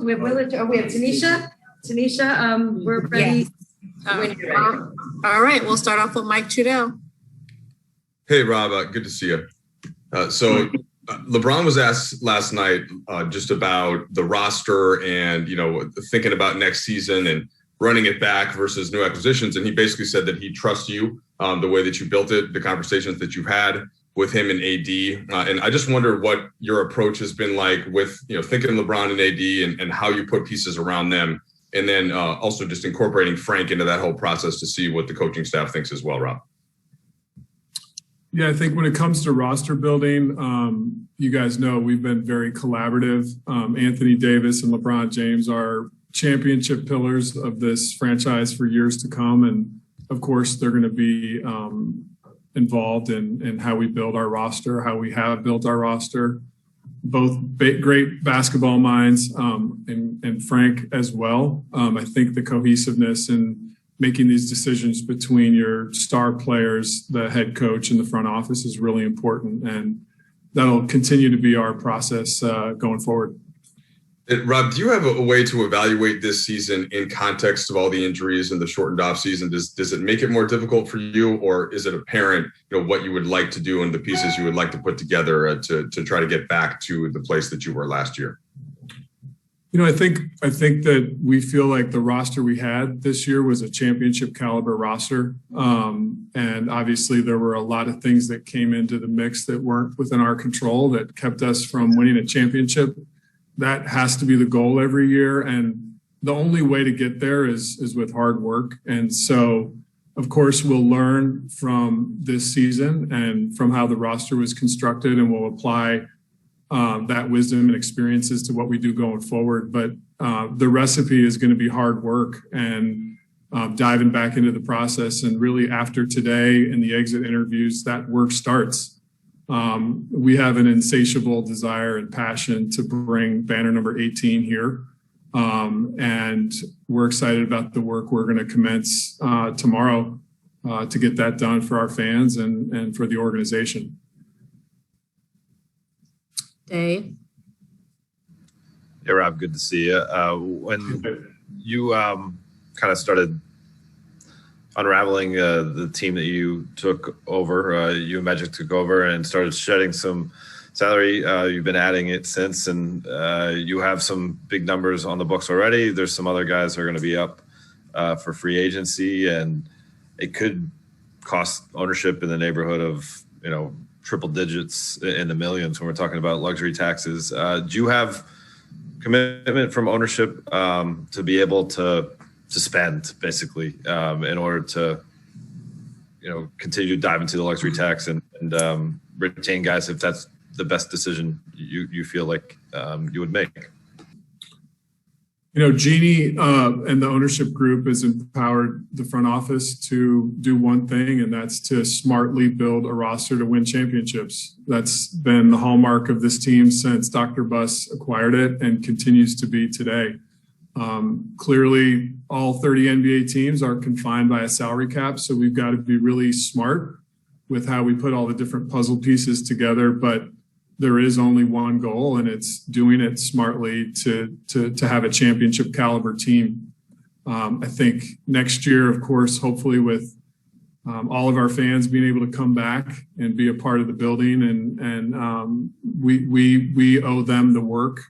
We have Willard. Oh, we have Tanisha. Tanisha, we're ready. All right, we'll start off with Mike Trudell. Hey, Rob. Good to see you. LeBron was asked last night just about the roster and, thinking about next season and running it back versus new acquisitions. And he basically said that he trusts you, the way that you built it, the conversations that you've had with him and AD. And I just wonder what your approach has been like with, thinking LeBron and AD and how you put pieces around them. And then also just incorporating Frank into that whole process to see what the coaching staff thinks as well, Rob. Yeah, I think when it comes to roster building, you guys know we've been very collaborative. Anthony Davis and LeBron James are championship pillars of this franchise for years to come. And of course, they're going to be involved in how we build our roster, how we have built our roster. Both great basketball minds and Frank as well. I think the cohesiveness and making these decisions between your star players, the head coach, and the front office is really important. And that'll continue to be our process going forward. Rob, do you have a way to evaluate this season in context of all the injuries and the shortened off season? Does it make it more difficult for you, or is it apparent, what you would like to do and the pieces you would like to put together to try to get back to the place that you were last year? I think that we feel like the roster we had this year was a championship caliber roster. And obviously there were a lot of things that came into the mix that weren't within our control that kept us from winning a championship. That has to be the goal every year. And the only way to get there is with hard work. And so, of course, we'll learn from this season and from how the roster was constructed, and we'll apply that wisdom and experiences to what we do going forward. But the recipe is going to be hard work and diving back into the process. And really after today and the exit interviews, that work starts. We have an insatiable desire and passion to bring banner number 18 here. And we're excited about the work we're going to commence tomorrow to get that done for our fans and for the organization. Dave? Hey, Rob, good to see you. When you kind of started unraveling the team that you took over, you and Magic took over and started shedding some salary, you've been adding it since, and you have some big numbers on the books already. There's some other guys that are going to be up for free agency, and it could cost ownership in the neighborhood of, triple digits in the millions when we're talking about luxury taxes. Do you have commitment from ownership to be able to spend, basically, in order to, continue to dive into the luxury tax and retain guys if that's the best decision you feel like you would make? Jeannie and the ownership group has empowered the front office to do one thing, and that's to smartly build a roster to win championships. That's been the hallmark of this team since Dr. Buss acquired it and continues to be today. Clearly, all 30 NBA teams are confined by a salary cap, so we've got to be really smart with how we put all the different puzzle pieces together. But there is only one goal, and it's doing it smartly to have a championship caliber team. I think next year, of course, hopefully with all of our fans being able to come back and be a part of the building, and we owe them the work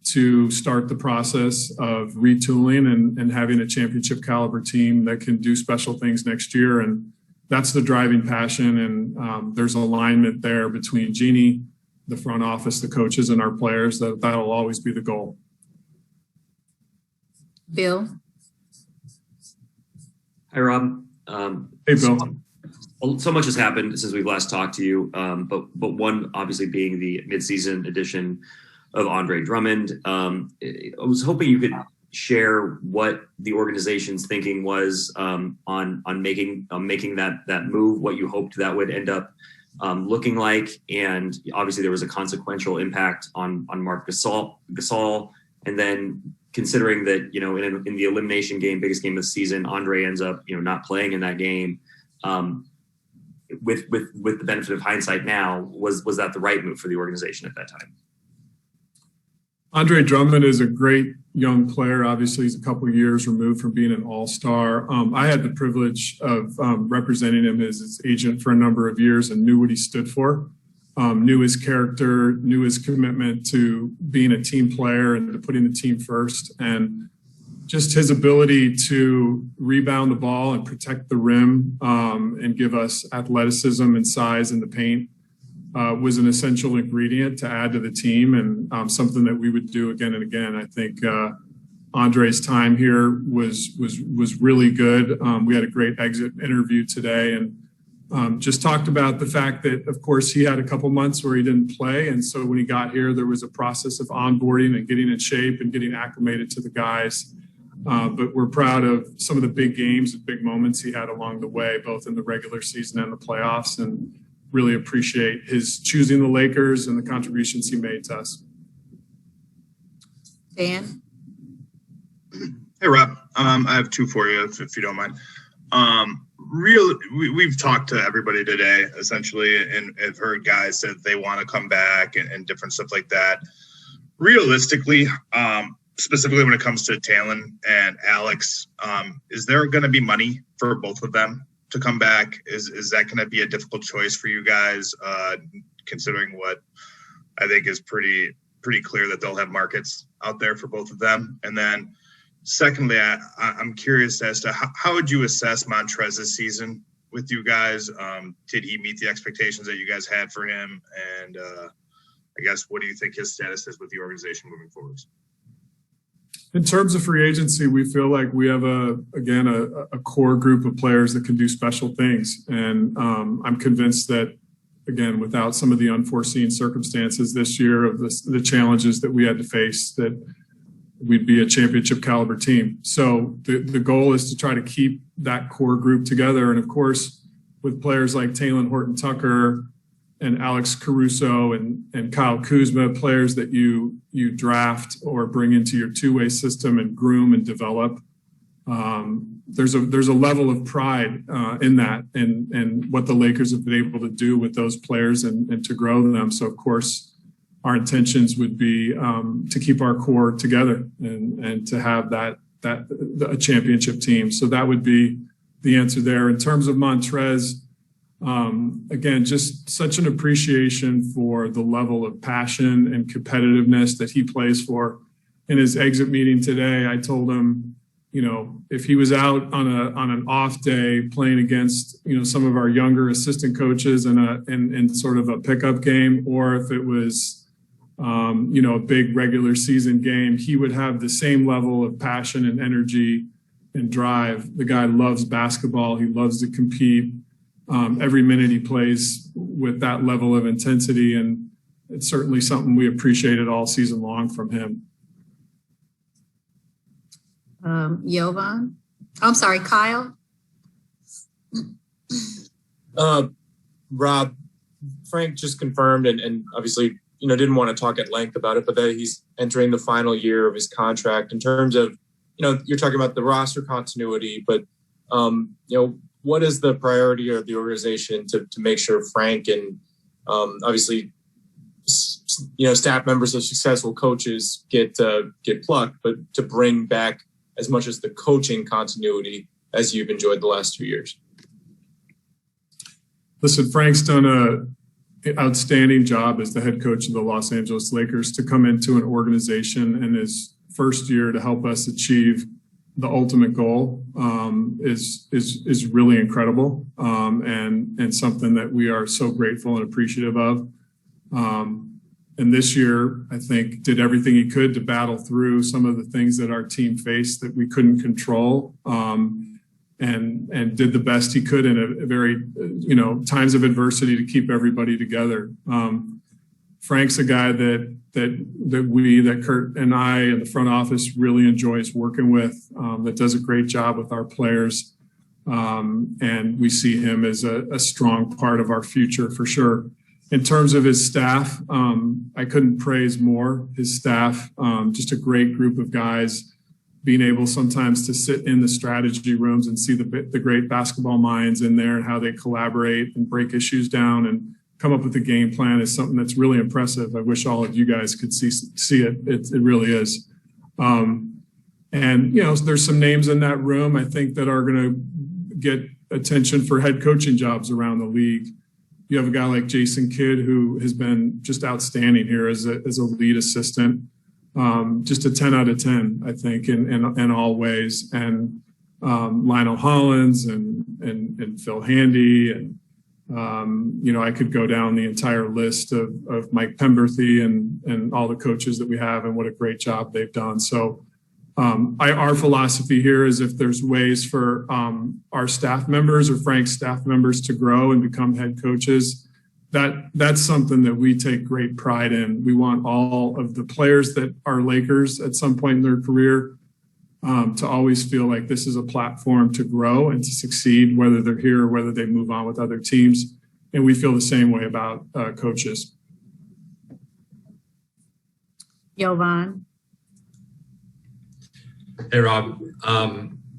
to start the process of retooling and having a championship caliber team that can do special things next year. And that's the driving passion. And there's alignment there between Jeannie, the front office, the coaches, and our players. That'll always be the goal. Bill? Hi, Rob. Hey, Bill. So much has happened since we've last talked to you, but one obviously being the midseason edition of Andre Drummond. I was hoping you could share what the organization's thinking was on making that move, what you hoped that would end up looking like. And obviously there was a consequential impact on Marc Gasol. And then considering that, in the elimination game, biggest game of the season, Andre ends up, not playing in that game. With the benefit of hindsight now, was that the right move for the organization at that time? Andre Drummond is a great young player. Obviously, he's a couple of years removed from being an all-star. I had the privilege of representing him as his agent for a number of years and knew what he stood for, knew his character, knew his commitment to being a team player and to putting the team first. And just his ability to rebound the ball and protect the rim and give us athleticism and size in the paint was an essential ingredient to add to the team, and something that we would do again and again. I think Andre's time here was really good. We had a great exit interview today, and just talked about the fact that, of course, he had a couple months where he didn't play, and so when he got here, there was a process of onboarding and getting in shape and getting acclimated to the guys. But we're proud of some of the big games and big moments he had along the way, both in the regular season and the playoffs, and really appreciate his choosing the Lakers and the contributions he made to us. Dan? Hey, Rob. I have two for you, if you don't mind. We've talked to everybody today, essentially, and have heard guys say they want to come back and different stuff like that. Realistically, specifically when it comes to Talon and Alex, is there going to be money for both of them to come back? Is that going to be a difficult choice for you guys, considering what I think is pretty clear that they'll have markets out there for both of them? And then secondly, I'm curious as to how would you assess Montrez's season with you guys? Did he meet the expectations that you guys had for him? And I guess, what do you think his status is with the organization moving forward? In terms of free agency, we feel like we have a core group of players that can do special things. And I'm convinced that, again, without some of the unforeseen circumstances this year of the challenges that we had to face, that we'd be a championship caliber team. So the goal is to try to keep that core group together. And of course, with players like Talon Horton-Tucker and Alex Caruso and Kyle Kuzma, players that you draft or bring into your two-way system and groom and develop. There's a level of pride in that and what the Lakers have been able to do with those players and to grow them. So of course, our intentions would be to keep our core together and to have a championship team. So that would be the answer there. In terms of Montrez, again, just such an appreciation for the level of passion and competitiveness that he plays for. In his exit meeting today, I told him, if he was out on an off day playing against, some of our younger assistant coaches in sort of a pickup game, or if it was, a big regular season game, he would have the same level of passion and energy and drive. The guy loves basketball. He loves to compete. Every minute he plays with that level of intensity, and it's certainly something we appreciated all season long from him. Jovan? I'm sorry, Kyle? Rob, Frank just confirmed and obviously, didn't want to talk at length about it, but that he's entering the final year of his contract. In terms of, you're talking about the roster continuity, but, what is the priority of the organization to make sure Frank and obviously, staff members of successful coaches get plucked, but to bring back as much as the coaching continuity as you've enjoyed the last 2 years? Listen, Frank's done an outstanding job as the head coach of the Los Angeles Lakers to come into an organization in his first year to help us achieve the ultimate goal is really incredible and something that we are so grateful and appreciative of. And this year, I think, did everything he could to battle through some of the things that our team faced that we couldn't control, and did the best he could in a very, times of adversity to keep everybody together. Frank's a guy that Kurt and I in the front office really enjoys working with, that does a great job with our players. And we see him as a strong part of our future for sure. In terms of his staff, I couldn't praise more his staff, just a great group of guys, being able sometimes to sit in the strategy rooms and see the great basketball minds in there and how they collaborate and break issues down and come up with a game plan is something that's really impressive. I wish all of you guys could see it. It really is. And, there's some names in that room, I think, that are going to get attention for head coaching jobs around the league. You have a guy like Jason Kidd, who has been just outstanding here as a lead assistant. Just a 10 out of 10, I think, in all ways. And Lionel Hollins and Phil Handy. And, I could go down the entire list of Mike Pemberthy and all the coaches that we have and what a great job they've done. So our philosophy here is if there's ways for our staff members or Frank's staff members to grow and become head coaches, that's something that we take great pride in. We want all of the players that are Lakers at some point in their career to always feel like this is a platform to grow and to succeed, whether they're here or whether they move on with other teams. And we feel the same way about coaches. Jovan. Hey, Rob.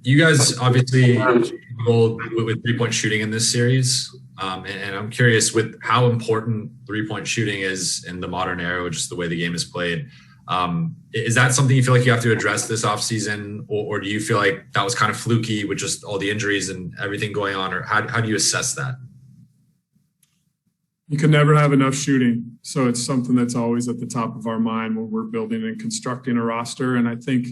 You guys obviously struggled with three-point shooting in this series. And I'm curious with how important three-point shooting is in the modern era, just the way the game is played. Is that something you feel like you have to address this offseason, or do you feel like that was kind of fluky with just all the injuries and everything going on? Or how do you assess that? You can never have enough shooting. So it's something that's always at the top of our mind when we're building and constructing a roster. And I think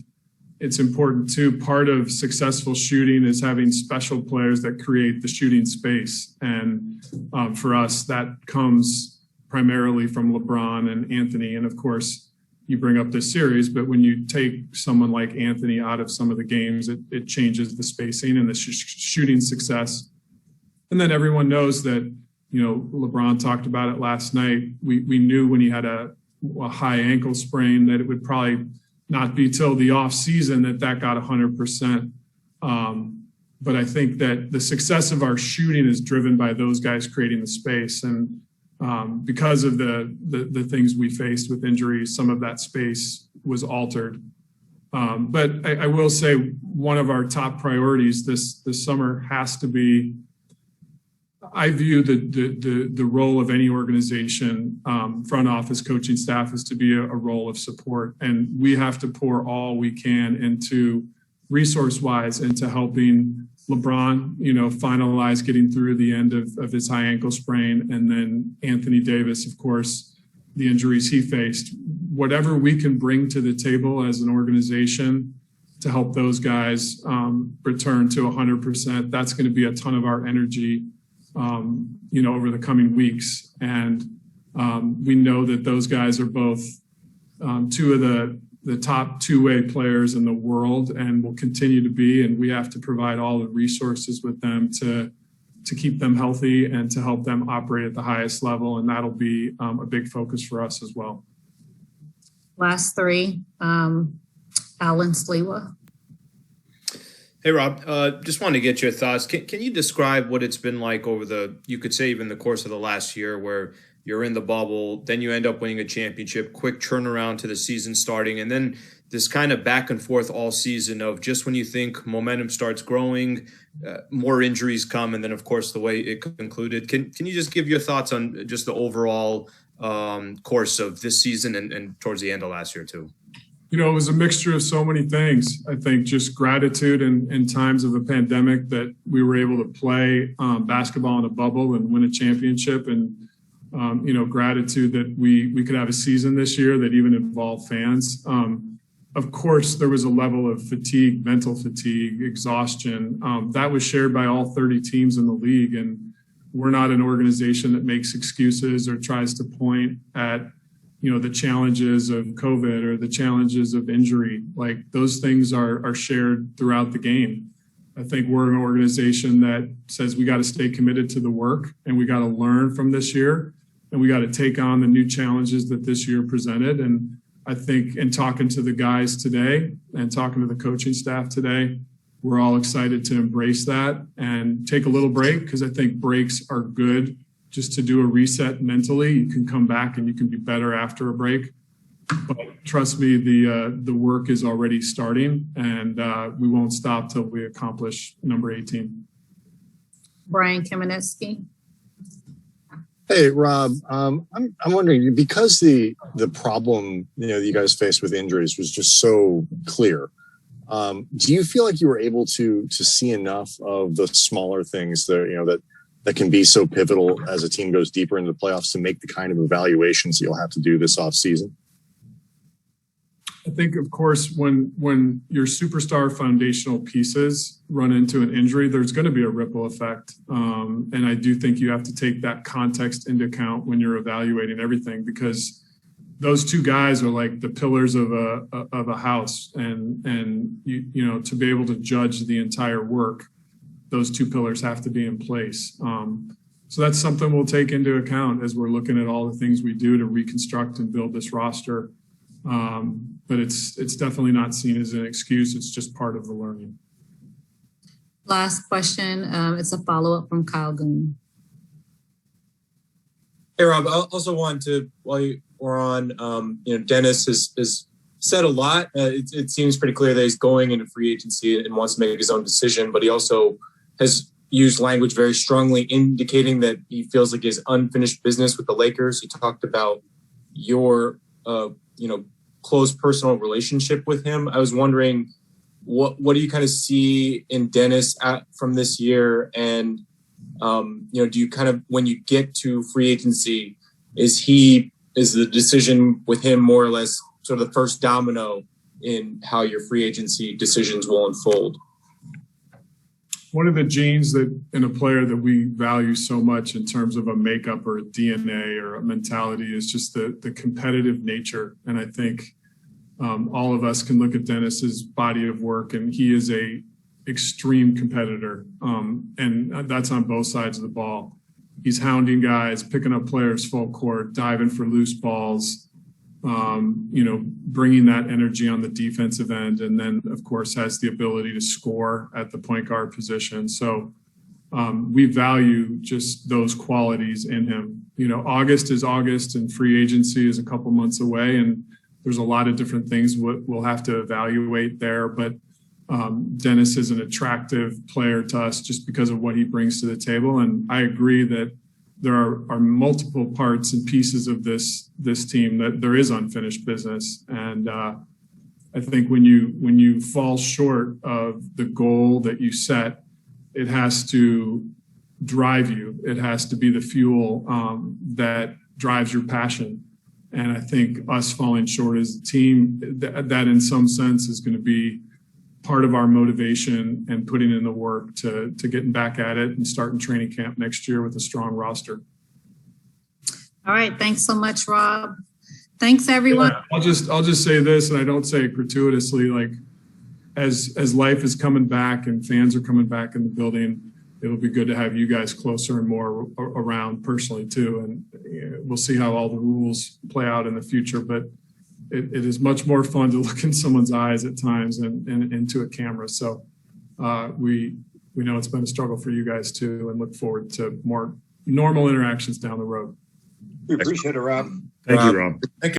it's important too. Part of successful shooting is having special players that create the shooting space. And for us, that comes primarily from LeBron and Anthony. And of course, you bring up this series, but when you take someone like Anthony out of some of the games, it changes the spacing and the shooting success. And then everyone knows that, LeBron talked about it last night. We knew when he had a high ankle sprain that it would probably not be till the off season that got 100%. But I think that the success of our shooting is driven by those guys creating the space. And because of the things we faced with injuries, some of that space was altered. But I will say one of our top priorities this summer has to be, I view the role of any organization, front office, coaching staff, is to be a role of support. And we have to pour all we can into resource-wise into helping LeBron, finalize getting through the end of his high ankle sprain. And then Anthony Davis, of course, the injuries he faced. Whatever we can bring to the table as an organization to help those guys return to 100%, that's going to be a ton of our energy over the coming weeks. And we know that those guys are both two of the top two-way players in the world and will continue to be. And we have to provide all the resources with them to keep them healthy and to help them operate at the highest level. And that'll be a big focus for us as well. Last three, Alan Sliwa. Hey, Rob, just wanted to get your thoughts. Can you describe what it's been like over you could say even the course of the last year, where you're in the bubble, then you end up winning a championship, quick turnaround to the season starting, and then this kind of back and forth all season of just when you think momentum starts growing, more injuries come, and then, of course, the way it concluded. Can you just give your thoughts on just the overall course of this season and towards the end of last year, too? It was a mixture of so many things. I think just gratitude in times of a pandemic that we were able to play basketball in a bubble and win a championship, and gratitude that we could have a season this year that even involved fans. Of course, there was a level of fatigue, mental fatigue, exhaustion. That was shared by all 30 teams in the league. And we're not an organization that makes excuses or tries to point at the challenges of COVID or the challenges of injury. Like, those things are shared throughout the game. I think we're an organization that says we got to stay committed to the work and we got to learn from this year and we got to take on the new challenges that this year presented. And I think in talking to the guys today and talking to the coaching staff today, we're all excited to embrace that and take a little break, because I think breaks are good. Just to do a reset mentally, you can come back and you can be better after a break. But trust me, the work is already starting, and we won't stop till we accomplish number 18. Brian Kamenetsky. Hey, Rob. I'm wondering, because the problem that you guys faced with injuries was just so clear. Do you feel like you were able to see enough of the smaller things that can be so pivotal as a team goes deeper into the playoffs to make the kind of evaluations that you'll have to do this offseason? I think, of course, when your superstar foundational pieces run into an injury, there's going to be a ripple effect. And I do think you have to take that context into account when you're evaluating everything, because those two guys are like the pillars of a house. And to be able to judge the entire work, those two pillars have to be in place. So that's something we'll take into account as we're looking at all the things we do to reconstruct and build this roster. But it's definitely not seen as an excuse. It's just part of the learning. Last question. It's a follow-up from Kyle Goon. Hey, Rob, I also want to, while we're on, Dennis has said a lot. It seems pretty clear that he's going into free agency and wants to make his own decision, but he also has used language very strongly indicating that he feels like he has unfinished business with the Lakers. He talked about your, close personal relationship with him. I was wondering, what do you kind of see in Dennis from this year? And, do you kind of, when you get to free agency, is the decision with him more or less sort of the first domino in how your free agency decisions will unfold? One of the genes that in a player that we value so much in terms of a makeup or a DNA or a mentality is just the competitive nature. And I think all of us can look at Dennis's body of work, and he is a extreme competitor. And that's on both sides of the ball. He's hounding guys, picking up players full court, diving for loose balls, bringing that energy on the defensive end, and then, of course, has the ability to score at the point guard position. So we value just those qualities in him. August is August, and free agency is a couple months away, and there's a lot of different things we'll have to evaluate there. But Dennis is an attractive player to us just because of what he brings to the table. And I agree that there are multiple parts and pieces of this team that there is unfinished business. And I think when you fall short of the goal that you set, it has to drive you. It has to be the fuel that drives your passion. And I think us falling short as a team, that in some sense is going to be part of our motivation and putting in the work to getting back at it and starting training camp next year with a strong roster. All right. Thanks so much, Rob. Thanks, everyone. Yeah, I'll just say this, and I don't say it gratuitously, like as life is coming back and fans are coming back in the building, it'll be good to have you guys closer and more around personally too. And we'll see how all the rules play out in the future, but it is much more fun to look in someone's eyes at times and into a camera. So we know it's been a struggle for you guys too, and look forward to more normal interactions down the road. We appreciate it, Rob. Thank you, Rob. Thank you.